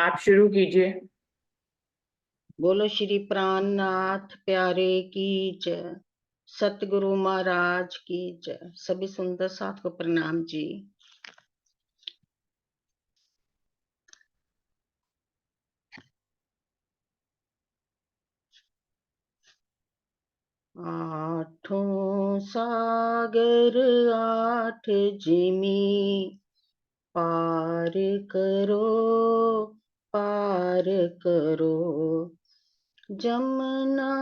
आप शुरू कीजिए। बोलो श्री प्राणनाथ प्यारे की जय, सतगुरु महाराज की जय। सभी सुंदर साथ को प्रणाम जी। आठों सागर आठ जिमी, पार करो पार करो। जमुना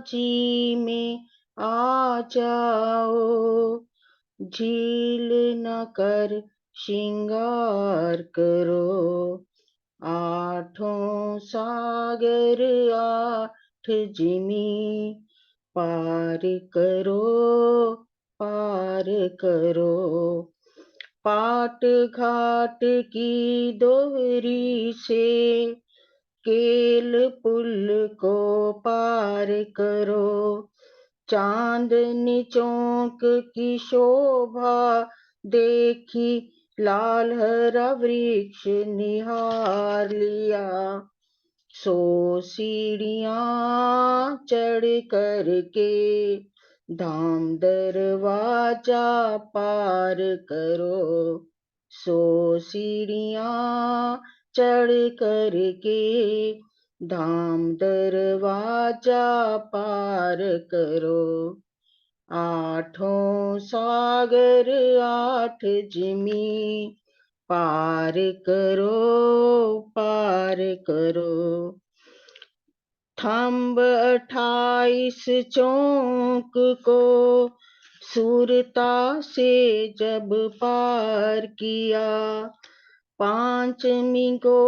जी में आ जाओ, झील न कर श्रृंगार करो। आठों सागर आठ जिमी, पार करो पार करो। पाट घाट की दोहरी से केल पुल को पार करो। चांदनी चौक की शोभा देखी, लाल हरा वृक्ष निहार लिया। 100 सीढ़ियाँ चढ़ कर के धाम दरवाजा पार करो। 100 सीढ़ियाँ चढ़ कर के धाम दरवाजा पार करो। आठों सागर आठ जिमी, पार करो पार करो। थंब 28 चौक को सुरता से जब पार किया, पांचवी को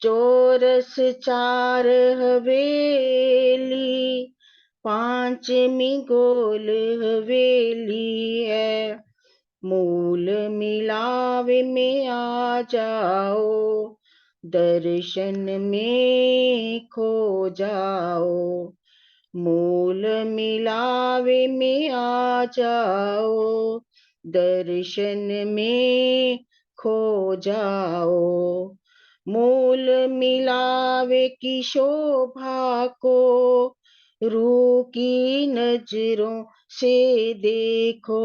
चौरस 4 हवेली, पांचवी गोल हवेली है। मूल मिलावे में आ जाओ, दर्शन में खो जाओ। मूल मिलावे में आ जाओ, दर्शन में खो जाओ। मूल मिलावे की शोभा को रूह की नजरों से देखो।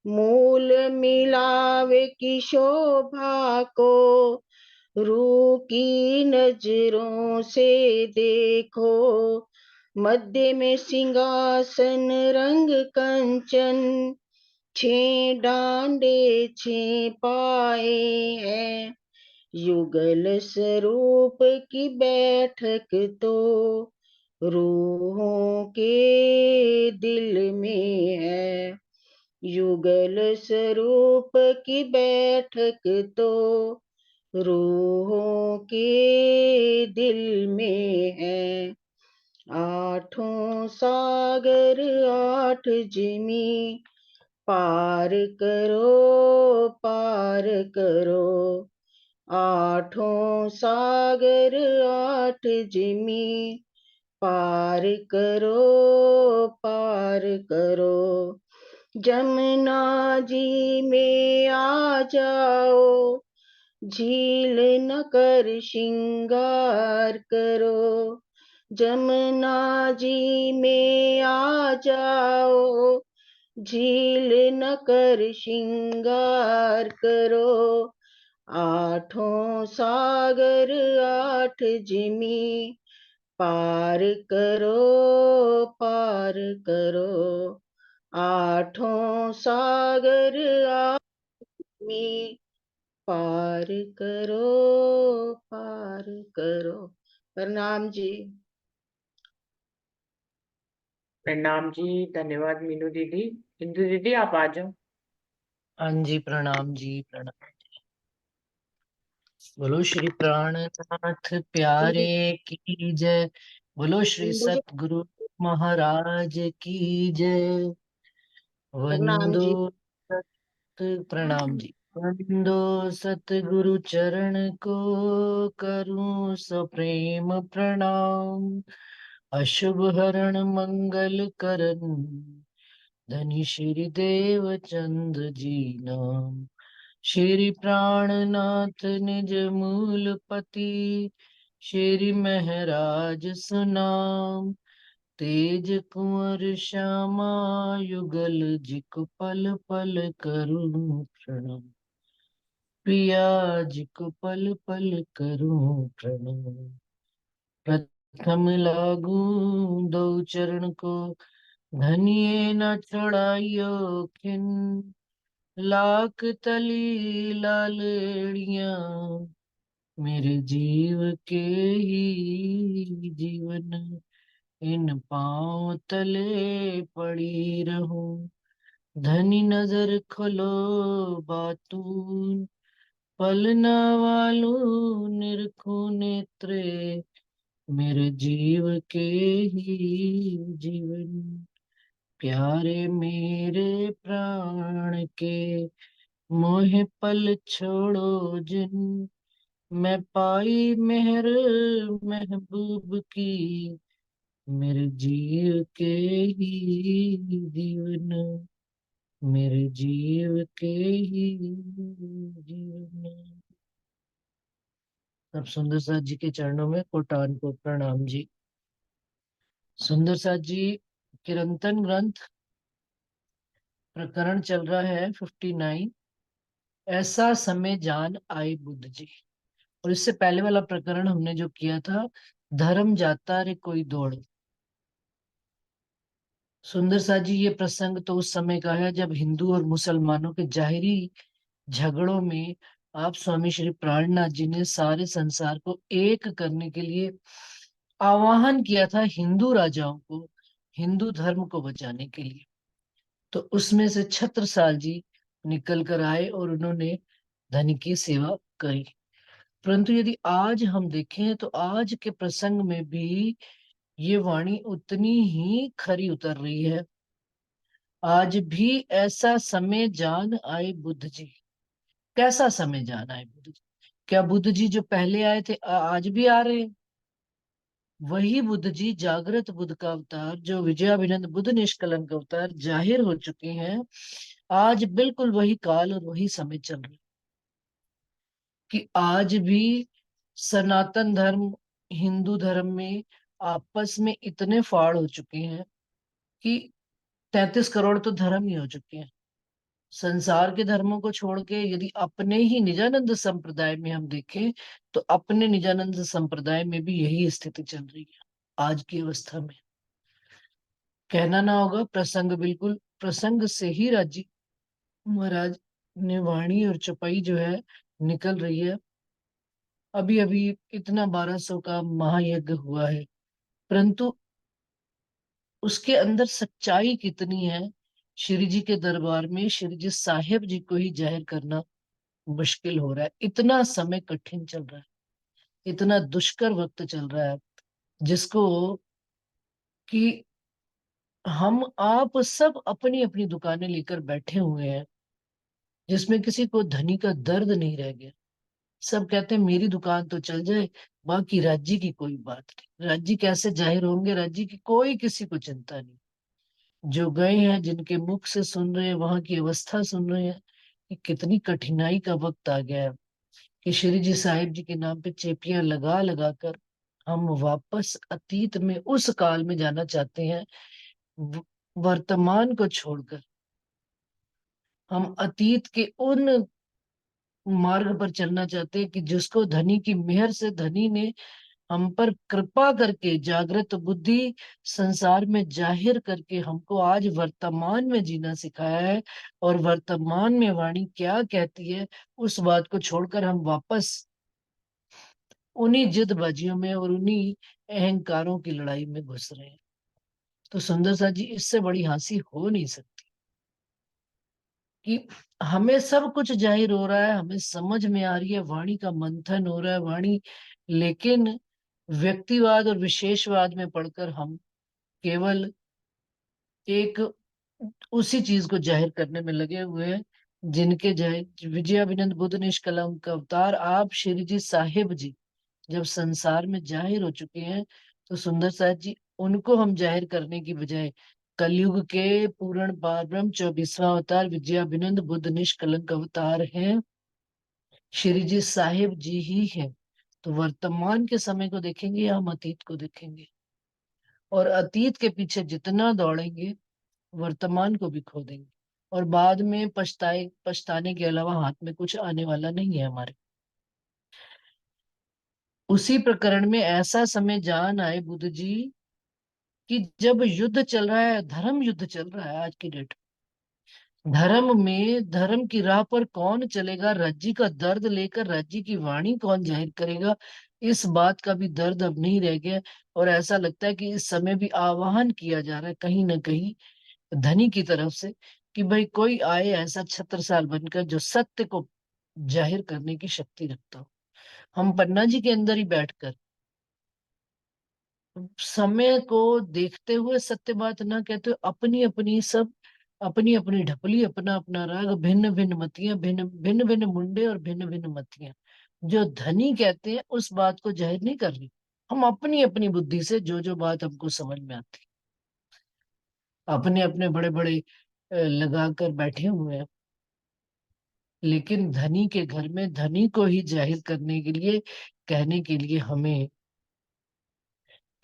मूल मिलावे की शोभा को रूह की नजरों से देखो। मध्य में सिंहासन रंग कंचन, 6 डांडे 6 पाए हैं। युगल स्वरूप की बैठक तो रूहों के दिल में है। युगल स्वरूप की बैठक तो रूहों के दिल में है। आठों सागर आठ जिमी, पार करो पार करो। आठों सागर आठ जिमी, पार करो पार करो। जमुना जी में आ जाओ, झील न कर श्रृंगार करो। जमुना जी में आ जाओ, झील न कर श्रृंगार करो। आठों सागर आठ जिमी, पार करो पार करो। आठों सागर आठ जिमी, पार करो पार करो। प्रणाम जी। प्रणाम जी, धन्यवाद मीनू दीदी। इंदु दीदी आप आ जाओ। हाँ जी, प्रणाम जी प्रणाम। बोलो श्री प्राणनाथ प्यारे की जय। बोलो श्री सतगुरु महाराज की जय। प्रणाम वंदो जी। प्रणाम जी। वंदो सतगुरु चरण को, करूं सप्रेम प्रणाम। अशुभ हरण मंगल करन, धनी श्री देव चंद जी नाम। श्री प्राणनाथ निज मूलपति, श्री महराज सुनाम। तेज कुंवर श्यामा युगल जिक पल पल करूं प्रणाम। प्रिया जिक पल पल करूं प्रणाम। प्रथम लागू दो चरण को, धनिये न चढ़ाइयो खिन। लाख तली लालेड़ियां, मेरे जीव के ही जीवन। इन पांव तले पड़ी रहूं। धनी नजर खोलो बातून, पलना वालू निरखूं नेत्रे। मेरे जीव के ही जीवन, प्यारे मेरे प्राण के। मोह पल छोड़ो जिन, मैं पाई मेहर महबूब की। मेरे जीव के ही जीवन, मेरे जीव के ही जीवन। अब सुंदर साथ जी के चरणों में कोटान को प्रणाम जी। सुंदर साथ जी किरंतन ग्रंथ प्रकरण चल रहा है 59। ऐसा समय जान आए बुद्ध जी। और इससे पहले वाला प्रकरण हमने जो किया था, धर्म जाता रे कोई दौड़। सुंदर साथ जी ये प्रसंग तो उस समय का है जब हिंदू और मुसलमानों के जाहिरी झगड़ों में आप स्वामी श्री प्राणनाथ जी ने सारे संसार को एक करने के लिए आह्वान किया था हिंदू राजाओं को, हिंदू धर्म को बचाने के लिए। तो उसमें से छत्रसाल जी निकल कर आए और उन्होंने धन की सेवा करी। परंतु यदि आज हम देखें तो आज के प्रसंग में भी ये वाणी उतनी ही खरी उतर रही है। आज भी ऐसा समय जान आए बुद्ध जी। कैसा समय जान आए बुद्ध जी? क्या बुद्ध जी जो पहले आए थे आज भी आ रहे हैं? वही बुद्ध जी जागृत बुद्ध का अवतार, जो विजयाभिनंद बुद्ध निष्कलंक अवतार जाहिर हो चुके हैं। आज बिल्कुल वही काल और वही समय चल रहा है कि आज भी सनातन धर्म हिंदू धर्म में आपस में इतने फाड़ हो चुके हैं कि 33 करोड़ तो धर्म ही हो चुके हैं। संसार के धर्मों को छोड़ के यदि अपने ही निजानंद संप्रदाय में हम देखें तो अपने निजानंद संप्रदाय में भी यही स्थिति चल रही है आज की अवस्था में। कहना ना होगा, प्रसंग बिल्कुल प्रसंग से ही राजी महाराज ने वाणी और चौपाई जो है निकल रही है। अभी अभी इतना 1200 का महायज्ञ हुआ है, परंतु उसके अंदर सच्चाई कितनी है श्री जी के दरबार में श्री जी साहेब जी को ही जाहिर करना मुश्किल हो रहा है। इतना समय कठिन चल रहा है, इतना दुष्कर वक्त चल रहा है जिसको कि हम आप सब अपनी अपनी दुकानें लेकर बैठे हुए हैं, जिसमें किसी को धनी का दर्द नहीं रह गया। सब कहते हैं मेरी दुकान तो चल जाए, बाकी राज्य की कोई बात नहीं। राज्य कैसे जाहिर होंगे, राज्य की कोई किसी को चिंता नहीं। जो गए हैं जिनके मुख से सुन रहे हैं, वहां की अवस्था सुन रहे हैं कि कितनी कठिनाई का वक्त आ गया है कि श्री जी साहिब जी के नाम पे चेपियां लगा लगा कर हम वापस अतीत में उस काल में जाना चाहते हैं। वर्तमान को छोड़कर हम अतीत के उन मार्ग पर चलना चाहते हैं कि जिसको धनी की मेहर से धनी ने हम पर कृपा करके जागृत बुद्धि संसार में जाहिर करके हमको आज वर्तमान में जीना सिखाया है। और वर्तमान में वाणी क्या कहती है उस बात को छोड़कर हम वापस उन्हीं जिदबाजियों में और उन्हीं अहंकारों की लड़ाई में घुस रहे हैं। तो सुंदर सा जी इससे बड़ी हंसी हो नहीं सकती कि हमें सब कुछ जाहिर हो रहा है, हमें समझ में आ रही है, वाणी का मंथन हो रहा है वाणी, लेकिन व्यक्तिवाद और विशेषवाद में पढ़कर हम केवल एक उसी चीज को जाहिर करने में लगे हुए हैं जिनके जय विजयाभिनंद बुद्ध निष्कलंक अवतार आप श्री जी साहिब जी जब संसार में जाहिर हो चुके हैं, तो सुंदर साथ जी उनको हम जाहिर करने की बजाय कलयुग के पूर्ण पार ब्रह्म 24वां अवतार विजयाभिनंद बुद्ध निष्कलंक अवतार हैं। श्री जी साहिब जी ही है। तो वर्तमान के समय को देखेंगे या हम अतीत को देखेंगे? और अतीत के पीछे जितना दौड़ेंगे वर्तमान को भी खो देंगे, और बाद में पछताने के अलावा हाथ में कुछ आने वाला नहीं है हमारे। उसी प्रकरण में ऐसा समय जान आए बुद्ध जी कि जब युद्ध चल रहा है, धर्म युद्ध चल रहा है आज की डेट में। धर्म में, धर्म की राह पर कौन चलेगा, राज्य का दर्द लेकर राज्य की वाणी कौन जाहिर करेगा, इस बात का भी दर्द अब नहीं रह गया। और ऐसा लगता है कि इस समय भी आह्वान किया जा रहा है कहीं ना कहीं धनी की तरफ से कि भाई कोई आए ऐसा छत्रसाल बनकर जो सत्य को जाहिर करने की शक्ति रखता हो। हम पन्ना जी के अंदर ही बैठकर समय को देखते हुए सत्य बात ना कहते हुए अपनी अपनी सब, अपनी अपनी ढपली, अपना अपना राग, भिन्न भिन्न मतियां, भिन्न भिन्न भिन्न मुंडे और भिन्न भिन्न मतियां, जो धनी कहते हैं उस बात को जाहिर नहीं कर रही। हम अपनी अपनी बुद्धि से जो जो बात हमको समझ में आती अपने अपने बड़े बड़े लगा कर बैठे हुए हैं। लेकिन धनी के घर में धनी को ही जाहिर करने के लिए, कहने के लिए हमें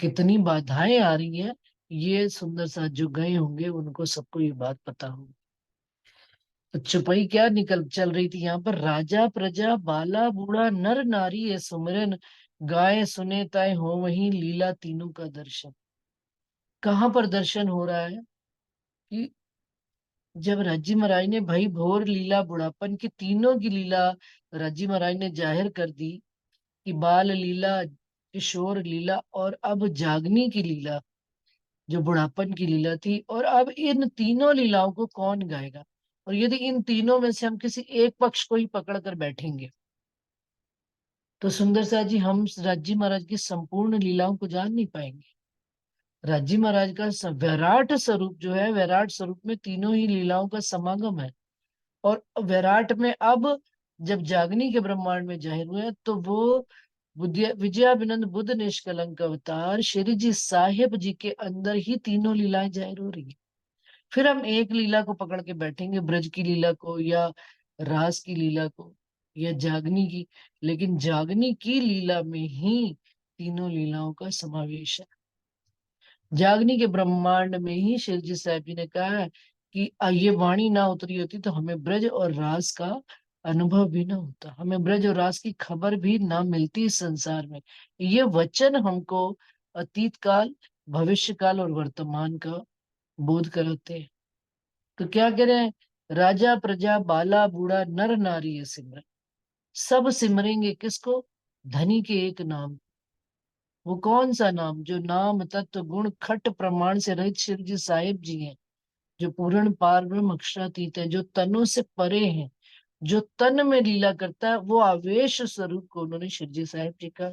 कितनी बाधाएं आ रही हैं, ये सुंदर साथ जो गए होंगे उनको सबको ये बात पता होगी। तो चुपई क्या निकल चल रही थी यहाँ पर, राजा प्रजा बाला बूढ़ा नर नारी ये सुमिरन, गाए सुने ताए हो वही लीला तीनों का दर्शन। कहाँ पर दर्शन हो रहा है कि जब राज्य महाराज ने भाई भोर लीला बुढ़ापन की, तीनों की लीला राज्य महाराज ने जाहिर कर दी कि बाल लीला, किशोर लीला और अब जागनी की लीला, जो बुढ़ापन की लीला थी। और अब इन तीनों लीलाओं को कौन गाएगा? और यदि इन तीनों में से हम किसी एक पक्ष को ही पकड़ कर बैठेंगे तो सुंदर सा जी हम राज्य महाराज की संपूर्ण लीलाओं को जान नहीं पाएंगे। राज्य महाराज का विराट स्वरूप जो है, विराट स्वरूप में तीनों ही लीलाओं का समागम है। और विराट में अब जब जागनी के ब्रह्मांड में जाहिर हुए तो वो विजयाभिनंद बुद्ध निष्कलंक अवतार श्री जी साहिब जी के अंदर ही तीनों लीलाएं जाहिर हो रही है। फिर हम एक लीला को पकड़ के बैठेंगे, ब्रज की लीला को या रास की लीला को या जागनी की, लेकिन जागनी की लीला में ही तीनों लीलाओं का समावेश है। जागनी के ब्रह्मांड में ही शिव जी साहब जी ने कहा है कि ये वाणी ना उतरी होती तो हमें ब्रज और रास का अनुभव भी ना होता, हमें ब्रज और रास की खबर भी ना मिलती इस संसार में। ये वचन हमको अतीत काल, भविष्य काल और वर्तमान का बोध कराते हैं। तो क्या कह रहे हैं, राजा प्रजा बाला बूढ़ा नर नारी ये सिमरन, सब सिमरेंगे किसको? धनी के एक नाम। वो कौन सा नाम? जो नाम तत्व गुण खट प्रमाण से रहित शिव जी साहिब जी हैं, जो पूर्ण पार ब्रह्म अक्षरातीत है, जो तनों से परे हैं, जो तन में लीला करता है। वो आवेश स्वरूप को उन्होंने शिव जी साहिब जी का,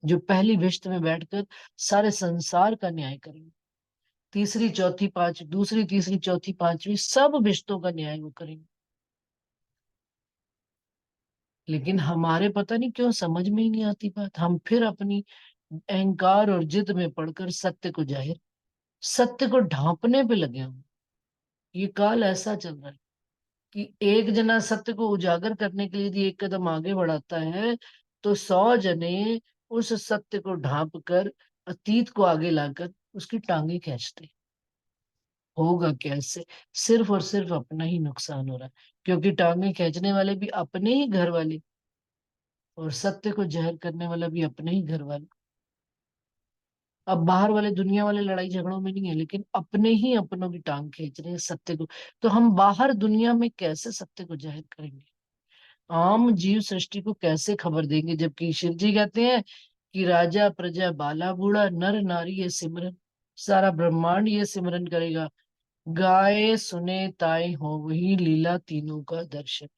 जो पहली विश्त में बैठकर सारे संसार का न्याय करेंगे। तीसरी चौथी पांच, दूसरी तीसरी चौथी पांचवी सब विश्तों का न्याय वो करेंगे। लेकिन हमारे पता नहीं क्यों समझ में ही नहीं आती बात, हम फिर अपनी अहंकार और जिद में पड़कर सत्य को जाहिर, सत्य को ढांपने पे लगे हम। ये काल ऐसा चल रहा है कि एक जना सत्य को उजागर करने के लिए यदि एक कदम आगे बढ़ाता है तो 100 जने उस सत्य को ढांप कर अतीत को आगे लाकर उसकी टांगे खींचते। होगा कैसे? सिर्फ और सिर्फ अपना ही नुकसान हो रहा है, क्योंकि टांगे खींचने वाले भी अपने ही घर वाले और सत्य को जहर करने वाला भी अपने ही घर वाले। अब बाहर वाले दुनिया वाले लड़ाई झगड़ों में नहीं है, लेकिन अपने ही अपनों की टांग खींच रहे हैं सत्य को। तो हम बाहर दुनिया में कैसे सत्य को जाहिर करेंगे? आम जीव सृष्टि को कैसे खबर देंगे? जबकि शिव जी कहते हैं कि राजा प्रजा बाला बूढ़ा नर नारी ये सिमरन, सारा ब्रह्मांड ये सिमरन करेगा। गाए सुने ताए हो वही लीला तीनों का दर्शन।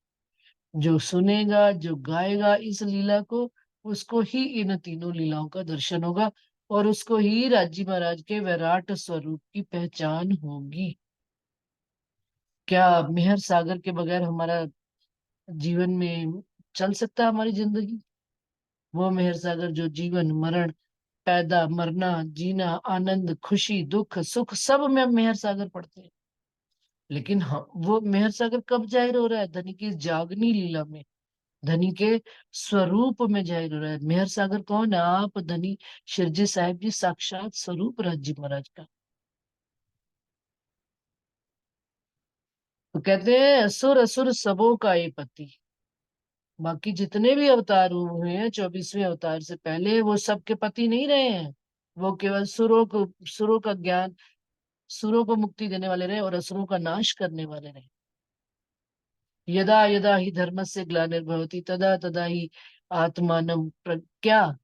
जो सुनेगा, जो गाएगा इस लीला को, उसको ही इन तीनों लीलाओं का दर्शन होगा और उसको ही राज्य महाराज के विराट स्वरूप की पहचान होगी। क्या मेहर सागर के बगैर हमारा जीवन में चल सकता है हमारी जिंदगी? वो मेहर सागर जो जीवन मरण, पैदा मरना, जीना, आनंद खुशी दुख सुख सब में हम मेहर सागर पढ़ते हैं। लेकिन हम वो मेहर सागर कब जाहिर हो रहा है? धनी की जागनी लीला में, धनी के स्वरूप में जाहिर हो रहा है। मेहर सागर कौन है? आप धनी शिरजी साहिब जी साक्षात स्वरूप राज जी महाराज का। तो कहते हैं असुर असुर सबों का ये पति। बाकी जितने भी अवतार हुए हैं 24वें अवतार से पहले, वो सबके पति नहीं रहे हैं। वो केवल सुरों का ज्ञान, सुरों को मुक्ति देने वाले रहे और असुरों का नाश करने वाले रहे। यदा यदा ही धर्मस्य ग्लानिर्भवति तदा तदा ही आत्मानं क्या,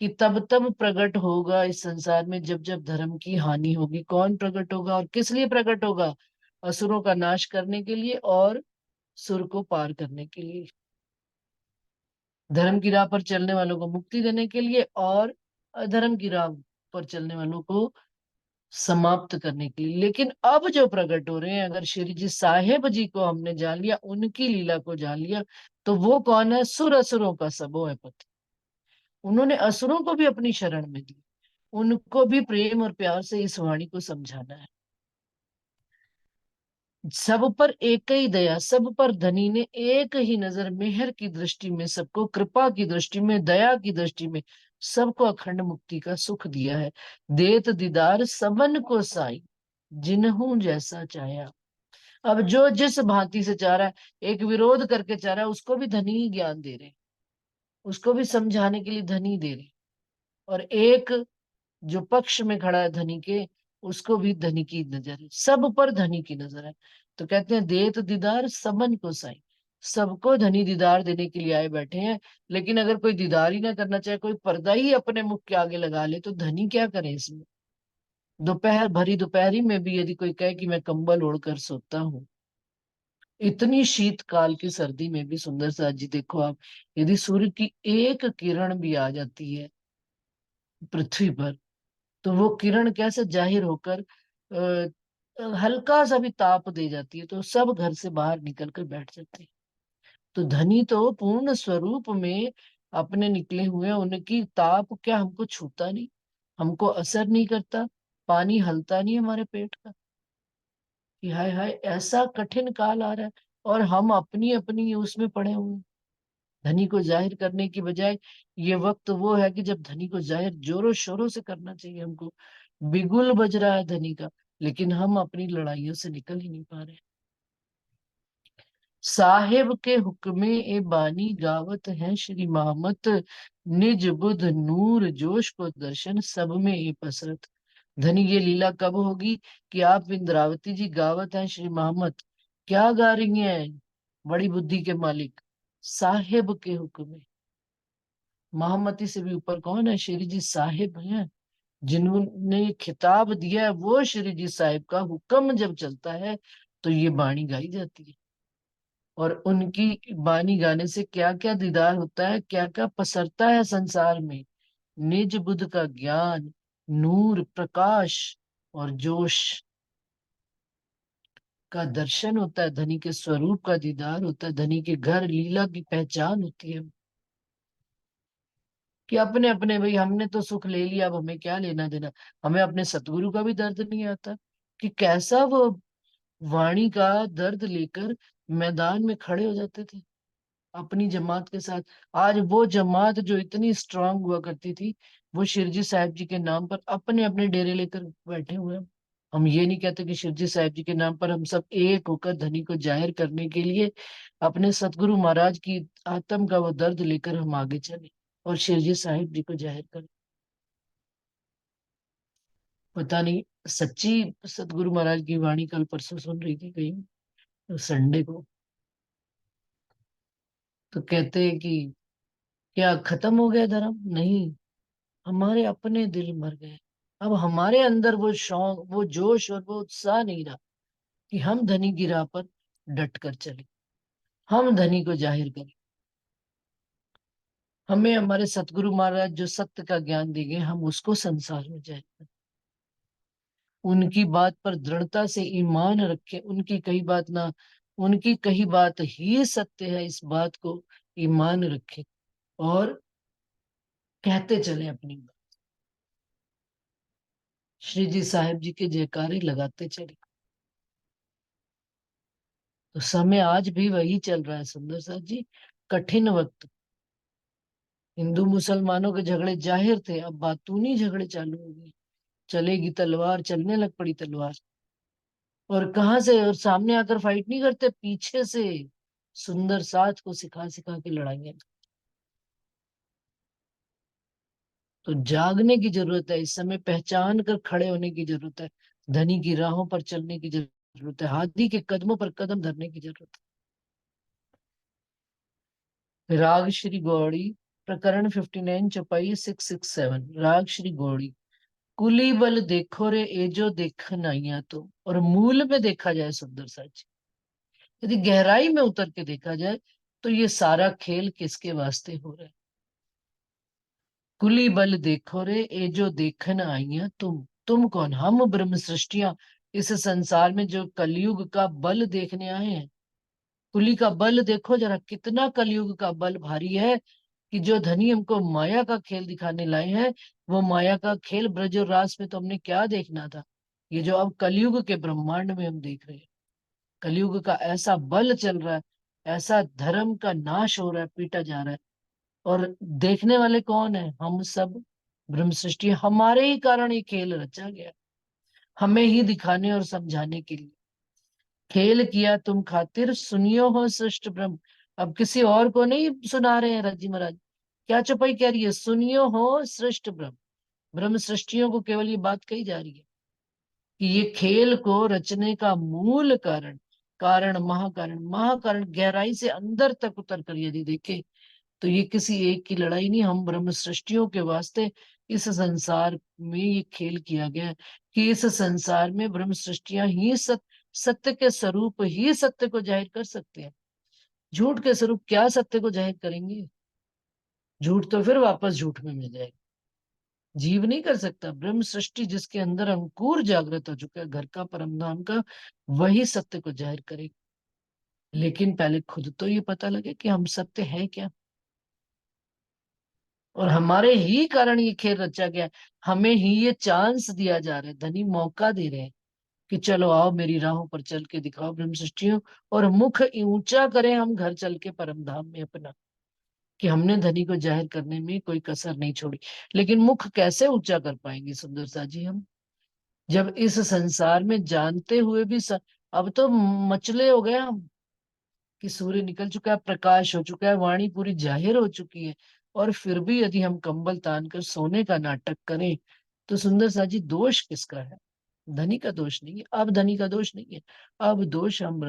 कि तब तब प्रकट होगा इस संसार में जब जब धर्म की हानि होगी। कौन प्रकट होगा और किस लिए प्रकट होगा? असुरों का नाश करने के लिए और सुर को पार करने के लिए, धर्म की राह पर चलने वालों को मुक्ति देने के लिए और अधर्म की राह पर चलने वालों को समाप्त करने के लिए। लेकिन अब जो प्रकट हो रहे हैं, अगर श्री जी साहेब जी को हमने जान लिया, उनकी लीला को जान लिया, तो वो कौन है? सुर असुरों का सबो है पति। उन्होंने असुरों को भी अपनी शरण में दी, उनको भी प्रेम और प्यार से इस वाणी को समझाना है। सब पर एक ही दया, सब पर धनी ने एक ही नजर, मेहर की दृष्टि में सबको, कृपा की दृष्टि में, दया की दृष्टि में सबको अखंड मुक्ति का सुख दिया है। देत दीदार सबन को साई, जिन्हों जैसा चाहा। अब जो जिस भांति से चाह रहा है, एक विरोध करके चाह रहा है, उसको भी धनी ही ज्ञान दे रहे, उसको भी समझाने के लिए धनी दे रहे। और एक जो पक्ष में खड़ा है धनी के, उसको भी धनी की नजर है, सब पर धनी की नजर है। तो कहते हैं देत दीदार सबन को साई, सबको धनी दीदार देने के लिए आए बैठे हैं। लेकिन अगर कोई दीदार ही ना करना चाहे, कोई पर्दा ही अपने मुख के आगे लगा ले, तो धनी क्या करे इसमें? दोपहर भरी दोपहरी में भी यदि कोई कहे कि मैं कंबल ओढ़कर सोता हूँ, इतनी शीतकाल की सर्दी में भी, सुंदर साथ जी देखो आप, यदि सूर्य की एक किरण भी आ जाती है पृथ्वी पर, तो वो किरण कैसे जाहिर होकर हल्का सा भी ताप दे जाती है, तो सब घर से बाहर निकल कर बैठ जाते हैं। तो धनी तो पूर्ण स्वरूप में अपने निकले हुए हैं, उनकी ताप क्या हमको छूता नहीं, हमको असर नहीं करता, पानी हलता नहीं हमारे पेट का कि हाय हाय ऐसा कठिन काल आ रहा है, और हम अपनी अपनी उसमें पड़े हुए हैं। धनी को जाहिर करने की बजाय ये वक्त वो है कि जब धनी को जाहिर जोरों शोरों से करना चाहिए हमको। बिगुल बज रहा है धनी का, लेकिन हम अपनी लड़ाइयों से निकल ही नहीं पा रहे। साहेब के हुक्मे ए बानी गावत है श्री मोहम्मद, निज बुध नूर जोश को दर्शन सब में ए पसरत। धनी ये लीला कब होगी कि आप इंद्रावती जी गावत हैं श्री मोहम्मद, क्या गा रही हैं? बड़ी बुद्धि के मालिक साहेब के हुक्म। महामती से भी ऊपर कौन है? श्री जी साहिब हैं, जिन्होंने ये खिताब दिया है, वो श्री जी साहिब का हुक्म जब चलता है तो ये बाणी गाई जाती है। और उनकी बानी गाने से क्या क्या दीदार होता है, क्या क्या पसरता है संसार में। निज बुद्ध का ज्ञान, नूर, प्रकाश और जोश का दर्शन होता है, धनी के स्वरूप का दीदार होता है, धनी के घर लीला की पहचान होती है। कि अपने अपने भाई हमने तो सुख ले लिया, अब हमें क्या लेना देना। हमें अपने सतगुरु का भी दर्द नहीं आता कि कैसा वो वाणी का दर्द लेकर मैदान में खड़े हो जाते थे अपनी जमात के साथ। आज वो जमात जो इतनी स्ट्रांग हुआ करती थी, वो शिरजी साहिब जी के नाम पर अपने अपने डेरे लेकर बैठे हुए हैं। हम ये नहीं कहते कि शिरजी साहिब जी के नाम पर हम सब एक होकर धनी को जाहिर करने के लिए अपने सतगुरु महाराज की आत्म का वो दर्द लेकर हम आगे चले और शिरजी साहिब जी को जाहिर करें। पता नहीं, सच्ची सतगुरु महाराज की वाणी कल परसों सुन रही थी कहीं संडे को, तो कहते हैं कि क्या खत्म हो गया धर्म? नहीं, हमारे अपने दिल मर गए। अब हमारे अंदर वो शौक, वो जोश और वो उत्साह नहीं रहा कि हम धनी की राह पर डट कर चले, हम धनी को जाहिर करें। हमें हमारे सतगुरु महाराज जो सत्य का ज्ञान दे गए, हम उसको संसार में जाहिर करें। उनकी बात पर दृढ़ता से ईमान रखें, उनकी कही बात ही सत्य है, इस बात को ईमान रखें और कहते चले अपनी बात। श्री जी साहिब जी के जयकारे लगाते चले। तो समय आज भी वही चल रहा है सुंदर साथ जी। कठिन वक्त, हिंदू मुसलमानों के झगड़े जाहिर थे, अब बातूनी झगड़े चालू हो गए। चलेगी तलवार, चलने लग पड़ी तलवार। और कहाँ से? और सामने आकर फाइट नहीं करते, पीछे से सुंदर साथ को सिखा सिखा के लड़ाइयाँ। तो जागने की जरूरत है इस समय, पहचान कर खड़े होने की जरूरत है, धनी की राहों पर चलने की जरूरत है, हाथी के कदमों पर कदम धरने की जरूरत है। राग श्री गौड़ी, प्रकरण 59, चौपाई 667। राग श्री गौड़ी। कुली बल देखो रे ए जो देखन आइया तो। और मूल में देखा जाए सुंदर साची, यदि गहराई में उतर के देखा जाए तो ये सारा खेल किसके वास्ते हो रहा है? कुली बल देखो रे ए जो देखन आइया तुम कौन? हम ब्रह्म सृष्टियां इस संसार में जो कलयुग का बल देखने आए हैं। कुली का बल देखो जरा, कितना कलयुग का बल भारी है कि जो धनी हमको माया का खेल दिखाने लाए हैं, वो माया का खेल ब्रज और रास में तो हमने क्या देखना था, ये जो अब कलयुग के ब्रह्मांड में हम देख रहे हैं। कलयुग का ऐसा बल चल रहा है, ऐसा धर्म का नाश हो रहा है, पीटा जा रहा है। और देखने वाले कौन है? हम सब ब्रह्म सृष्टि, हमारे ही कारण ये खेल रचा गया, हमें ही दिखाने और समझाने के लिए। खेल किया तुम खातिर, सुनियो हो सृष्ट ब्रह्म। अब किसी और को नहीं सुना रहे हैं रजी महाराज, क्या चौपाई कह रही है? सुनियो हो सृष्ट ब्रह्म, ब्रह्म सृष्टियों को केवल ये बात कही जा रही है कि ये खेल को रचने का मूल कारण, कारण महाकारण, महाकारण गहराई से अंदर तक उतर कर यदि देखे तो ये किसी एक की लड़ाई नहीं, हम ब्रह्म सृष्टियों के वास्ते इस संसार में ये खेल किया गया है कि इस संसार में ब्रह्म सृष्टियां ही सत्य के स्वरूप ही सत्य को जाहिर कर सकते हैं। झूठ के स्वरूप क्या सत्य को जाहिर करेंगे? झूठ तो फिर वापस झूठ में मिल जाएगा, जीव नहीं कर सकता। ब्रह्म सृष्टि जिसके अंदर अंकुर जागृत हो चुका है घर का, परम धाम का, वही सत्य को जाहिर करेगा। लेकिन पहले खुद तो ये पता लगे कि हम सत्य है क्या, और हमारे ही कारण ये खेल रचा गया है। हमें ही ये चांस दिया जा रहा है, धनी मौका दे रहे हैं कि चलो आओ मेरी राहों पर चल के दिखाओ ब्रह्म सृष्टियों, और मुख ऊंचा करें हम घर चल के परम धाम में अपना, कि हमने धनी को जाहिर करने में कोई कसर नहीं छोड़ी। लेकिन मुख कैसे ऊंचा कर पाएंगे सुंदर सा जी हम, जब इस संसार में जानते हुए भी अब तो मचले हो गए हम कि सूर्य निकल चुका है, प्रकाश हो चुका है, वाणी पूरी जाहिर हो चुकी है, और फिर भी यदि हम कंबल तान कर सोने का नाटक करें तो सुंदर सा जी दोष किसका है? धनी का दोष नहीं है, अब धनी का दोष नहीं है, अब दोष हम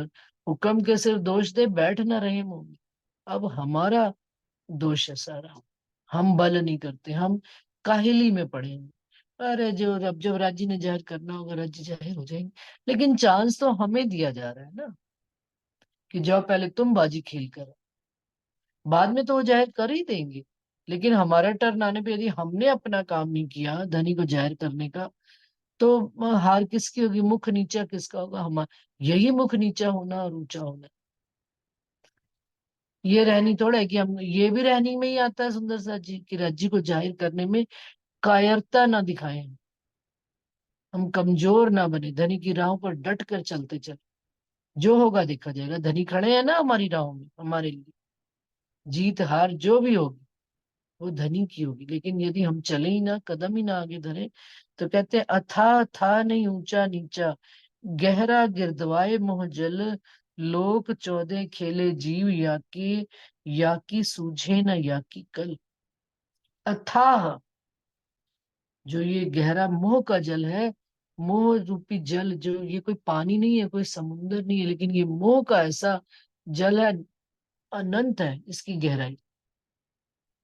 हुक्म के सिर्फ दोष दे बैठ ना रहे मुंह में, अब हमारा दोष है सारा। हम बल नहीं करते, हम काहिली में पड़े हैं। अरे जो अब जब राज्य ने जाहिर करना होगा राज्य जाहिर हो जाएंगे, लेकिन चांस तो हमें दिया जा रहा है ना कि जाओ पहले तुम बाजी खेल कर, बाद में तो वो जाहिर कर ही देंगे। लेकिन हमारा टर्न आने पे यदि हमने अपना काम नहीं किया धनी को जाहिर करने का, तो हार किसकी होगी? मुख नीचा किसका होगा? हमारा। यही मुख नीचा होना और ऊंचा होना, ये रहनी थोड़ा है कि हम, ये भी रहनी में ही आता है सुंदर सा जी कि राज्य को जाहिर करने में कायरता ना दिखाएं, हम कमजोर ना बने, धनी की राहों पर डट कर चलते चल, जो होगा देखा जाएगा। धनी खड़े हैं ना हमारी राहों में, हमारे लिए जीत हार जो भी होगी वो धनी की होगी। लेकिन यदि हम चले ही ना, कदम ही ना आगे धरे, तो कहते हैं अथाह था नहीं ऊंचा नीचा, गहरा गिरदवाए मोह जल, लोक 14 खेले जीव या की सूझे न या की कल। अथाह, जो ये गहरा मोह का जल है, मोह रूपी जल, जो ये कोई पानी नहीं है, कोई समुंदर नहीं है, लेकिन ये मोह का ऐसा जल है, अनंत है इसकी गहराई,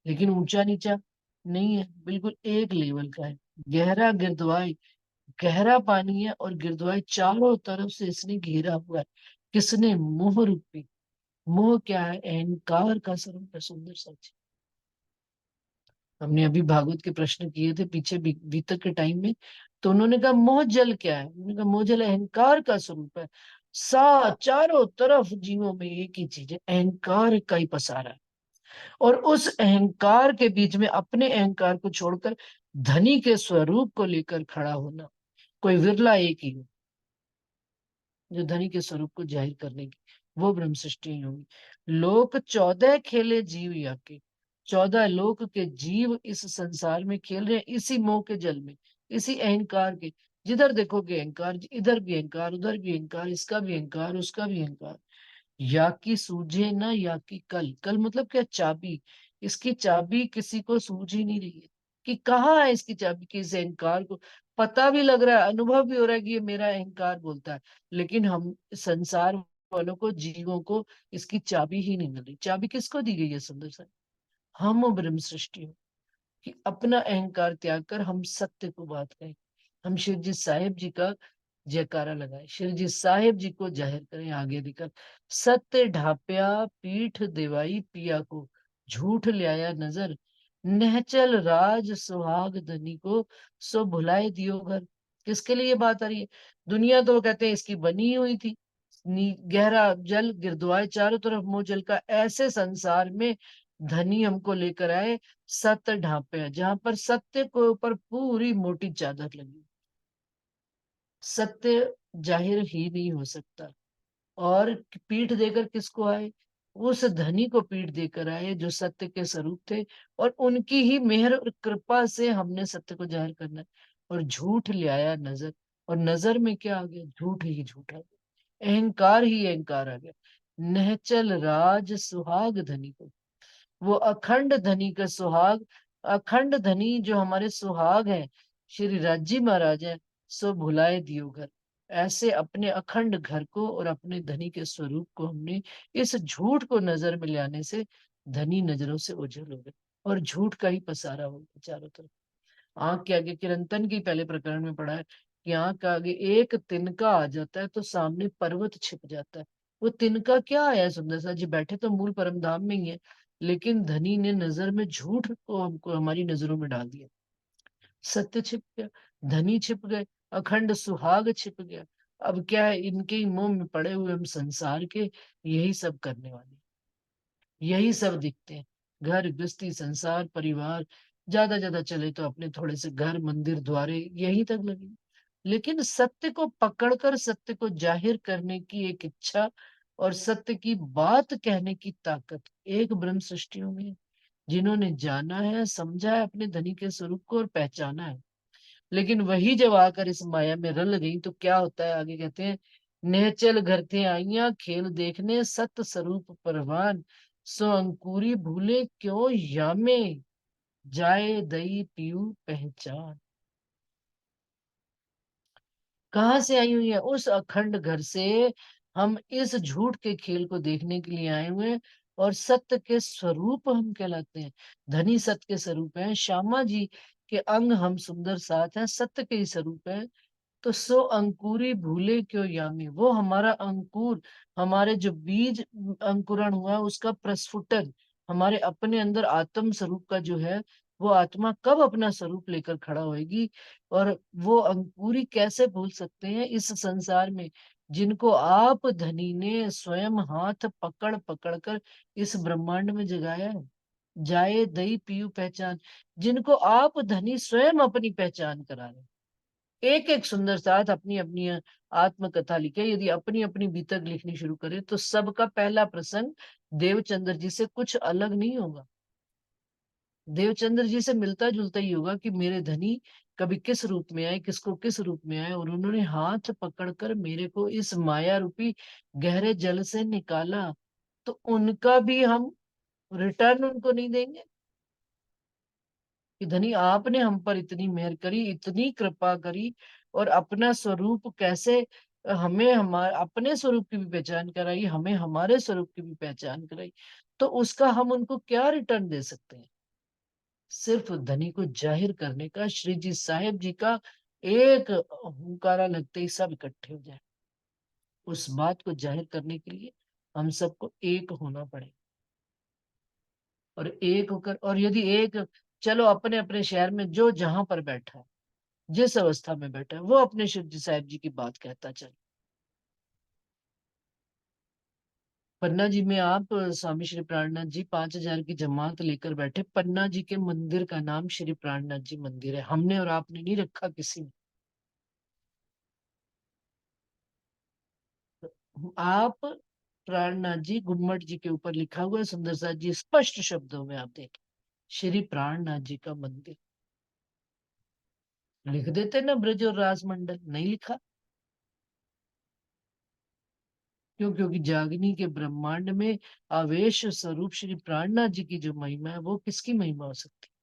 लेकिन ऊंचा नीचा नहीं है, बिल्कुल एक लेवल का है। गहरा गिरदवाई, गहरा पानी है, और गिरदवाई चारों तरफ से इसने घेरा हुआ है। किसने? मोह रूपी। मोह क्या है? अहंकार का स्वरूप है सुंदर सच। हमने अभी भागवत के प्रश्न किए थे पीछे भीतर के टाइम में, तो उन्होंने कहा मोह जल क्या है? उन्होंने कहा मोह जल अहंकार का स्वरूप है। चारों तरफ जीवों में एक ही चीज है, अहंकार का ही पसारा है। और उस अहंकार के बीच में अपने अहंकार को छोड़कर धनी के स्वरूप को लेकर खड़ा होना कोई विरला एक ही हो जो धनी के स्वरूप को जाहिर करने की वो ब्रह्म सृष्टि होंगी। लोक 14 खेले जीव याके, 14 लोक के जीव इस संसार में खेल रहे हैं, इसी मोह के जल में, इसी अहंकार के। जिधर देखोगे अहंकार, इधर भी अहंकार, उधर भी अहंकार, इसका भी अहंकार, उसका भी अहंकार। या की सूझे ना या की कल, कल मतलब क्या, चाबी। इसकी चाबी किसी को सूझ ही नहीं रही है कि कहाँ है इसकी चाबी, कि इस अहंकार को पता भी लग रहा है, अनुभव भी हो रहा है कि ये मेरा अहंकार बोलता है, लेकिन हम संसार वालों को, जीवों को इसकी चाबी ही नहीं मिल रही। चाबी किसको दी गई है सुंदर सा? हम ब्रह्म सृष्टि हो, कि अपना अहंकार त्याग कर हम सत्य को बात करें। हम शिव जी साहिब जी का जयकारा लगाए, शिव जी साहिब जी को जाहिर करें आगे दिकर। सत्य ढाप्या पीठ देवाई पिया को, झूठ लिया नजर, नहचल राज सुहाग धनी को, सो भुलाए दियो घर। किसके लिए ये बात आ रही है? दुनिया तो कहते हैं इसकी बनी हुई थी, गहरा जल गिरदुआए चारों तरफ मोह जल का, ऐसे संसार में धनी हमको लेकर आए सत्य ढांपे, जहां पर सत्य के ऊपर पूरी मोटी चादर लगी। सत्य जाहिर ही नहीं हो सकता। और पीठ देकर किसको आए? उस धनी को पीठ देकर आए जो सत्य के स्वरूप थे, और उनकी ही मेहर और कृपा से हमने सत्य को जाहिर करना है। और झूठ ले आया नजर, और नजर में क्या आ गया? झूठ ही झूठ आ गया, अहंकार ही अहंकार आ गया। नहचल राज सुहाग धनी को, वो अखंड धनी का सुहाग, अखंड धनी जो हमारे सुहाग हैं, श्री राजी महाराज हैं, सो भुलाए दियो घर। ऐसे अपने अखंड घर को और अपने धनी के स्वरूप को हमने इस झूठ को नजर में ले आने से धनी नजरों से ओझल हो गए, और झूठ का ही पसारा हो गया चारों तरफ। आंख के आगे, किरंतन की पहले प्रकरण में पढ़ा है कि आंख के आगे एक तिनका आ जाता है तो सामने पर्वत छिप जाता है। वो तिनका क्या है? सुंदर सा जी बैठे तो मूल परम धाम में ही है, लेकिन धनी ने नजर में झूठ को हमको हमारी नजरों में डाल दिया। सत्य छिप गया, धनी छिप गए, अखंड सुहाग छिप गया। अब क्या है? इनके ही मोह में पड़े हुए हम संसार के यही सब करने वाले, यही सब दिखते हैं। घर गृहस्थी संसार परिवार, ज्यादा चले तो अपने थोड़े से घर मंदिर द्वारे यही तक लगे। लेकिन सत्य को पकड़कर सत्य को जाहिर करने की एक इच्छा और सत्य की बात कहने की ताकत एक ब्रह्म सृष्टियों में है। जिन्होंने जाना है, समझा है अपने धनी के स्वरूप को और पहचाना है। लेकिन वही जब आकर इस माया में रल गई तो क्या होता है? आगे कहते हैं, नेचल घर थे आईया खेल देखने, सत स्वरूप परवान, सो अंकुरी भूले क्यों यामे, जाए दई पीऊ पहचान। कहाँ से आई हुई है? उस अखंड घर से हम इस झूठ के खेल को देखने के लिए आए हुए हैं। और सत्य के स्वरूप हम कहलाते हैं, धनी सत्य के स्वरूप है, श्यामा जी के अंग हम सुंदर साथ हैं, सत्य के ही स्वरूप है। तो सो अंकुरी भूले क्यों यामी, वो हमारा अंकुर, हमारे जो बीज अंकुरण हुआ उसका प्रस्फुटन, हमारे अपने अंदर आत्म स्वरूप का जो है, वो आत्मा कब अपना स्वरूप लेकर खड़ा होएगी? और वो अंकुरी कैसे भूल सकते हैं इस संसार में, जिनको आप धनी ने स्वयं हाथ पकड़ पकड़ कर इस ब्रह्मांड में जगाया है। जाए दई पीयू पहचान, जिनको आप धनी स्वयं अपनी पहचान करा रहे हैं। एक एक सुंदर साथ अपनी अपनी आत्मकथा लिखे, यदि अपनी अपनी बीतक लिखनी शुरू करें तो सबका पहला प्रसंग देवचंद्र जी से कुछ अलग नहीं होगा। देवचंद्र जी से मिलता जुलता ही होगा कि मेरे धनी कभी किस रूप में आए, किसको किस रूप में आए, और उन्होंने हाथ पकड़कर मेरे को इस माया रूपी गहरे जल से निकाला। तो उनका भी हम रिटर्न उनको नहीं देंगे कि धनी आपने हम पर इतनी मेहर करी, इतनी कृपा करी, और अपना स्वरूप कैसे हमें हमारे अपने स्वरूप की भी पहचान कराई, हमें हमारे स्वरूप की भी पहचान कराई, तो उसका हम उनको क्या रिटर्न दे सकते हैं? सिर्फ धनी को जाहिर करने का, श्री जी साहेब जी का एक हुंकारा लगते ही सब इकट्ठे हो जाए। उस बात को जाहिर करने के लिए हम सबको एक होना पड़े, और एक होकर, और यदि एक, चलो अपने अपने शहर में जो जहां पर बैठा है, जिस अवस्था में बैठा है, वो अपने शिव जी साहिब जी की बात कहता चले। पन्ना जी में आप स्वामी श्री प्राणनाथ जी 5,000 की जमात लेकर बैठे, पन्ना जी के मंदिर का नाम श्री प्राणनाथ जी मंदिर है, हमने और आपने नहीं रखा किसी ने। आप प्राणनाथ जी गुम्मट जी के ऊपर लिखा हुआ है, सुंदर साथ जी स्पष्ट शब्दों में आप देखें, श्री प्राणनाथ जी का मंदिर। लिख देते ना ब्रज और राजमंडल, नहीं लिखा। क्यों? क्योंकि जागनी के ब्रह्मांड में आवेश स्वरूप श्री प्राणनाथ जी की जो महिमा है, वो किसकी महिमा हो सकती है?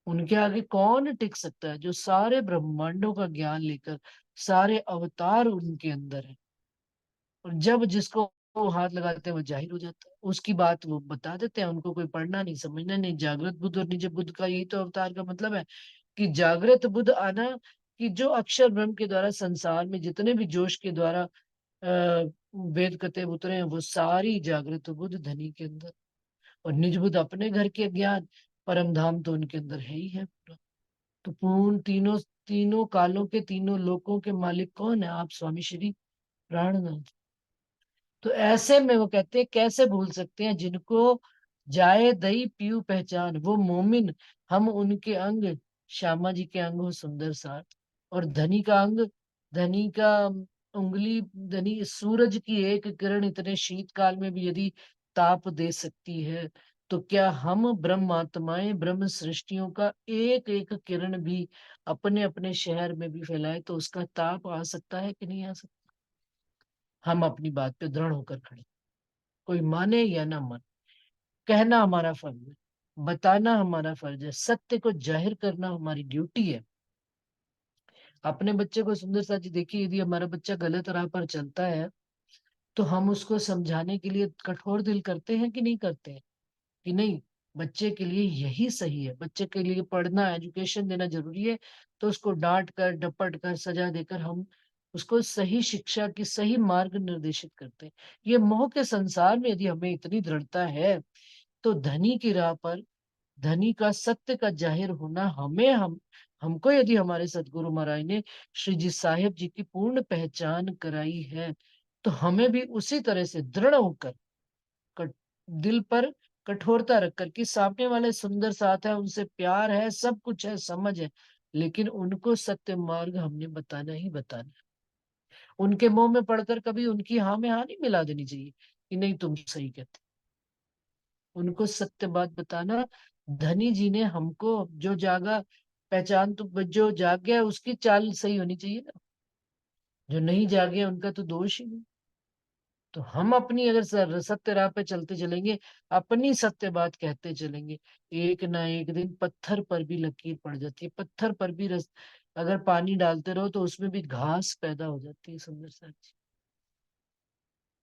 उनके आगे कौन टिक सकता है, जो सारे ब्रह्मांडों का ज्ञान लेकर, सारे अवतार उनके अंदर है, और जब जिसको वो हाथ लगाते हैं वो जाहिर हो जाता है, उसकी बात वो बता देते हैं। उनको कोई पढ़ना नहीं, समझना नहीं। जागृत बुद्ध और निज बुद्ध का यही तो अवतार का मतलब है, कि जागृत बुद्ध आना, कि जो अक्षर ब्रह्म के द्वारा संसार में जितने भी जोश के द्वारा वेद कते उतरे हैं, वो सारी जागृत बुद्ध धनी के अंदर, और निज बुद्ध अपने घर के ज्ञान, परम धाम तो उनके अंदर है ही है पूरा। तो पूर्ण तीनों तीनों कालों के तीनों लोकों के मालिक कौन है? आप स्वामी श्री प्राणनाथ। तो ऐसे में वो कहते हैं, कैसे भूल सकते हैं जिनको जाए दई पीऊ पहचान, वो मोमिन हम उनके अंग, श्यामा जी के अंग हो सुंदर साथ। और धनी का अंग, धनी का उंगली, धनी सूरज की एक किरण इतने शीतकाल में भी यदि ताप दे सकती है, तो क्या हम ब्रह्मात्माएं ब्रह्म सृष्टियों का एक एक किरण भी अपने अपने शहर में भी फैलाए तो उसका ताप आ सकता है कि नहीं आ सकता? हम अपनी बात पे दृढ़ होकर खड़े, कोई माने या ना माने। कहना हमारा फर्ज है, बताना हमारा फर्ज है, सत्य को जाहिर करना हमारी ड्यूटी है। अपने बच्चे को, सुंदर सा जी देखिए, यदि हमारा बच्चा गलत राह पर चलता है, तो हम उसको समझाने के लिए कठोर दिल करते हैं कि नहीं करते हैं? कि नहीं, बच्चे के लिए यही सही है, बच्चे के लिए पढ़ना, एजुकेशन देना जरूरी है, तो उसको डांट कर, डपट कर, सजा देकर हम उसको सही शिक्षा की सही मार्ग निर्देशित करते हैं। ये मोह के संसार में यदि हमें इतनी दृढ़ता है, तो धनी की राह पर धनी का सत्य का जाहिर होना, हमको यदि हमारे सदगुरु महाराज ने श्री जी साहिब जी की पूर्ण पहचान कराई है, तो हमें भी उसी तरह से दृढ़ होकर, कट, दिल पर कठोरता रखकर, कि सामने वाले सुंदर साथ है, उनसे प्यार है, सब कुछ है, समझ है, लेकिन उनको सत्य मार्ग हमने बताना ही बताना है। उनके मुंह में पढ़कर कभी उनकी हाँ में हाँ नहीं मिला देनी चाहिए कि नहीं तुम सही कहते। उनको सत्य बात बताना। धनी जी ने हमको जो जागा, पहचान तो जो जाग गया उसकी चाल सही होनी चाहिए ना, जो नहीं जागे उनका तो दोष ही नहीं। तो हम अपनी अगर सत्य राह पे चलते चलेंगे, अपनी सत्य बात कहते चलेंगे, एक ना एक दिन पत्थर पर भी लकीर पड़ जाती है। पत्थर पर भी अगर पानी डालते रहो तो उसमें भी घास पैदा हो जाती है। सुंदर सा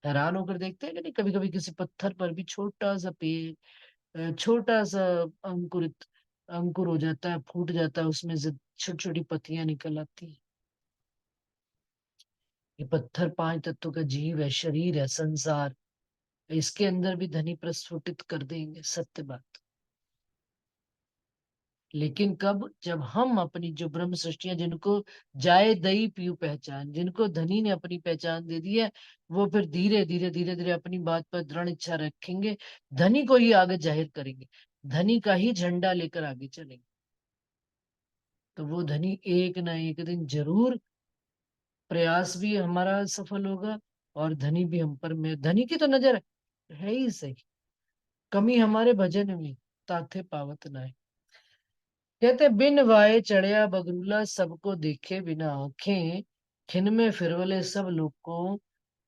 हैरान होकर देखते हैं कि नहीं, कभी कभी किसी पत्थर पर भी छोटा सा पेड़, छोटा सा अंकुरित अंकुर हो जाता है, फूट जाता है, उसमें से छोटी छोटी पत्तियां निकल आती है। ये पत्थर पांच तत्वों का जीव है, शरीर है, संसार, इसके अंदर भी धनी प्रस्फुटित कर देंगे सत्य बात। लेकिन कब? जब हम अपनी जो ब्रह्म सृष्टियां, जिनको जाए दई पीयू पहचान, जिनको धनी ने अपनी पहचान दे दी है, वो फिर धीरे धीरे धीरे धीरे अपनी बात पर दृढ़ इच्छा रखेंगे, धनी को ही आगे जाहिर करेंगे, धनी का ही झंडा लेकर आगे चलेंगे। तो वो धनी एक ना एक दिन जरूर, प्रयास भी हमारा सफल होगा, और धनी भी हम पर, में धनी की तो नजर है ही सही, कमी हमारे भजन में ताथे पावत ना है। कहते बिन वाए चढ़िया बगरूला, सबको देखे बिना आंखें, खिन में फिरवले सब लोग,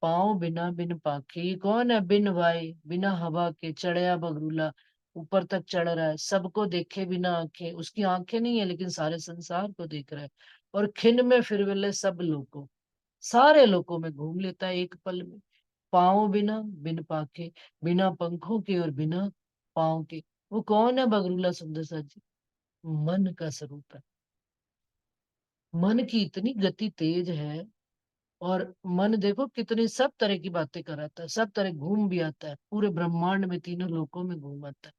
पाँव बिना बिन पाखे। ये कौन है? बिन वाए, बिना हवा के, चढ़िया बगरूला, ऊपर तक चढ़ रहा है, सबको देखे बिना आंखें, उसकी आंखें नहीं है लेकिन सारे संसार को देख रहा है। और खिन में फिरवले सब लोगों, सारे लोगों में घूम लेता है एक पल में। पाँव बिना बिन पाखे, बिना पंखों के और बिना पाँव के। वो कौन है बगरूला? सुंदर सा जी मन का स्वरूप है। मन की इतनी गति तेज है, और मन देखो कितनी सब तरह की बातें कराता है, सब तरह घूम भी आता है, पूरे ब्रह्मांड में तीनों लोकों में घूम आता है।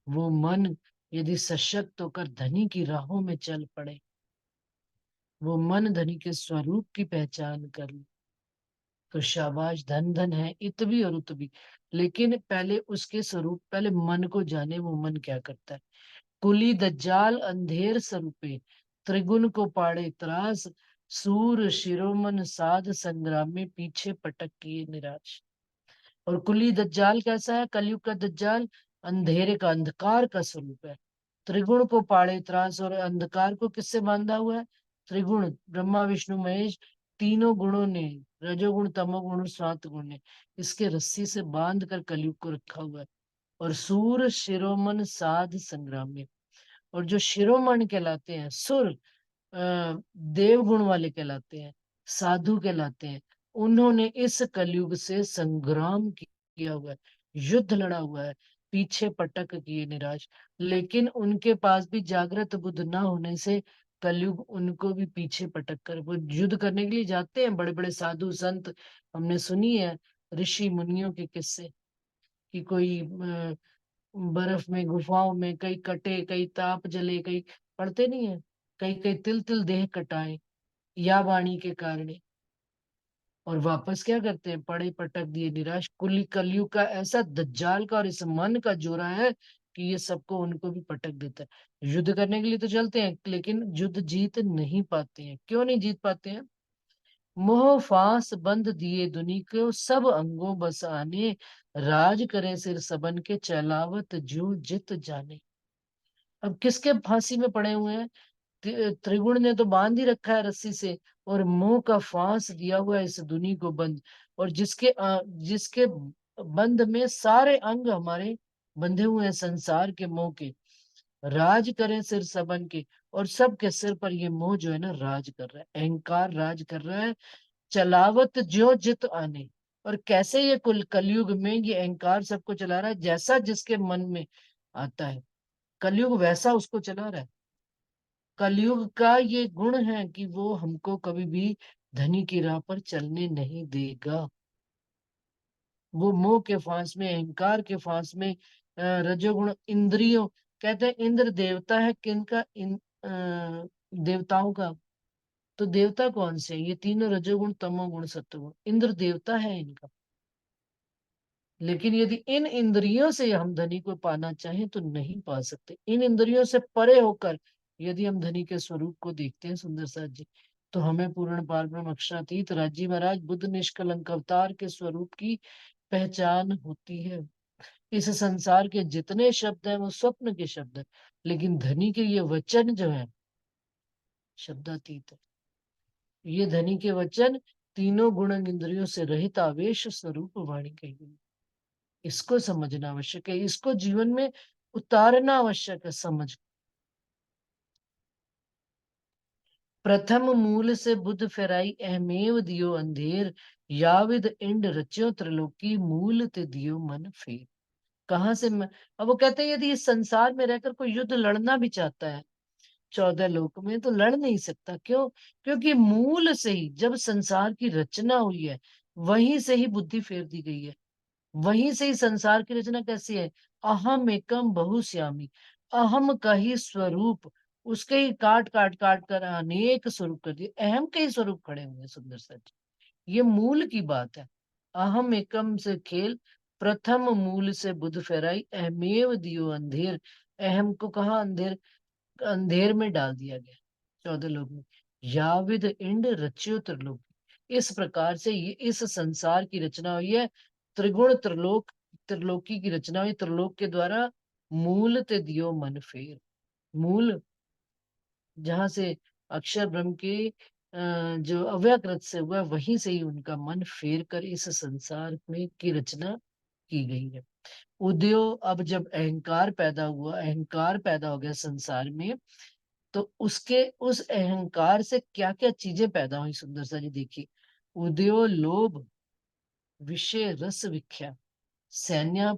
वो मन यदि सशक्त होकर धनी की राहों में चल पड़े, वो मन धनी के स्वरूप की पहचान कर ले, तो शाबाश, धन धन है इतवी और उतवी। लेकिन पहले उसके स्वरूप, पहले मन को जाने, वो मन क्या करता है। कुली दज्जाल अंधेर स्वरूपे, त्रिगुण को पाड़े त्रास, सूर शिरोमन साध संग्राम में पीछे पटक किए निराश। और कुली दज्जाल कैसा है? कलयुग का दज्जाल अंधेरे का, अंधकार का स्वरूप है। त्रिगुण को पाड़े त्रास, और अंधकार को किससे बांधा हुआ है? त्रिगुण, ब्रह्मा विष्णु महेश, तीनों गुणों ने, रजोगुण तमोगुण और सात गुण ने इसके रस्सी से बांध कर कलयुग को रखा हुआ है। और सूर शिरोमन साध संग्राम में, और जो शिरोमण कहलाते हैं, सुर देव गुण वाले कहलाते हैं, साधु कहलाते हैं, उन्होंने इस कलयुग से संग्राम किया हुआ है, युद्ध लड़ा हुआ है, पीछे पटक किए निराश। लेकिन उनके पास भी जागृत बुद्ध ना होने से कलयुग उनको भी पीछे पटक कर, वो युद्ध करने के लिए जाते हैं, बड़े बड़े साधु संत, हमने सुनी है ऋषि मुनियों के किस्से, कि कोई बर्फ में, गुफाओं में, कई कटे, कई ताप जले, कई पढ़ते नहीं है, कई कई तिल तिल देह कटाए या वाणी के कारण, और वापस क्या करते हैं? पड़े पटक दिए निराश। कुल कलयुग का ऐसा दज्जाल का और इस मन का जोरा है कि ये सबको उनको भी पटक देता है। युद्ध करने के लिए तो चलते हैं, लेकिन युद्ध जीत नहीं पाते हैं। क्यों नहीं जीत पाते हैं? मोह फांस बंद दिए दुनी को, सब अंगों बस आने, राज करे सिर सबन के, चलावत जो जित जाने। अब किसके फांसी में पड़े हुए हैं? त्रिगुण ने तो बांध ही रखा है रस्सी से, और मोह का फांस दिया हुआ है इस दुनी को बंद, और जिसके बंध में सारे अंग हमारे बंधे हुए हैं संसार के मोह के। राज करें सिर सबन के, और सबके सिर पर ये मोह जो है ना राज कर रहा है, अहंकार राज कर रहा है। चलावत ज्यों जित आने, और कैसे ये कुल कलयुग में ये अहंकार सबको चला रहा है, जैसा जिसके मन में आता है कलयुग वैसा उसको चला रहा है। कलयुग का ये गुण है कि वो हमको कभी भी धनी की राह पर चलने नहीं देगा। वो मोह के फांस में, अहंकार के फांस में, रजोगुण इंद्रियों, कहते हैं इंद्र देवता है किनका? देवताओं का। तो देवता कौन से हैं? ये तीनों, रजोगुण तमोगुण सत्वगुण, इंद्र देवता है इनका। लेकिन यदि इन इंद्रियों से हम धनी को पाना चाहें तो नहीं पा सकते। इन इंद्रियों से परे होकर यदि हम धनी के स्वरूप को देखते हैं सुंदर साथ जी, तो हमें पूर्ण पारब्रह्म अक्षरातीत राज्य महाराज बुद्ध निष्कलंक अवतार के स्वरूप की पहचान होती है। इस संसार के जितने शब्द हैं वो स्वप्न के शब्द हैं, लेकिन धनी के ये वचन जो है शब्दातीत है। ये धनी के वचन तीनों गुण इंद्रियों से रहित आवेश स्वरूप वाणी कही गई। इसको समझना आवश्यक है, इसको जीवन में उतारना आवश्यक है। समझ, प्रथम मूल से बुद्ध फेराई, अहमेव दियो अंधेर, याविद इंड रच्यो त्रिलोकी, मूल ते दियो मन फेर। कहाँ से अब वो कहते हैं यदि इस संसार में रहकर कोई युद्ध लड़ना भी चाहता है 14 लोक में, तो लड़ नहीं सकता। क्यों? क्योंकि मूल से ही जब संसार की रचना हुई है, वहीं से ही बुद्धि फेर दी गई है। वहीं से ही संसार की रचना कैसी है? अहम एकम बहुश्यामी, अहम का ही स्वरूप, उसके ही काट काट काट कर अनेक स्वरूप कर दिए, अहम के ही स्वरूप खड़े हुए हैं सुंदर सच। ये मूल की बात है। अहम एकम से खेल, प्रथम मूल से बुद्ध फेराई, अहमेव दियो अंधेर। अहम को कहा अंधेर, अंधेर में डाल दिया गया 14 लोक में। याविद इंड रच्यो त्रिलोक, इस प्रकार से ये इस संसार की रचना हुई है। त्रिगुण त्रिलोक, त्रिलोकी की रचना हुई त्रिलोक के द्वारा। मूल ते दियो मन फेर, मूल जहां से अक्षर ब्रह्म के जो अव्यकृत से हुआ, वहीं से ही उनका मन फेर कर इस संसार में की रचना की गई है। उदयो, अब जब अहंकार पैदा हुआ, अहंकार पैदा हो गया संसार में, तो उसके उस अहंकार से क्या क्या चीजें पैदा हुई सुंदर सा जी देखिए। उदयो लोभ, विषय रस विख्या, सैन्य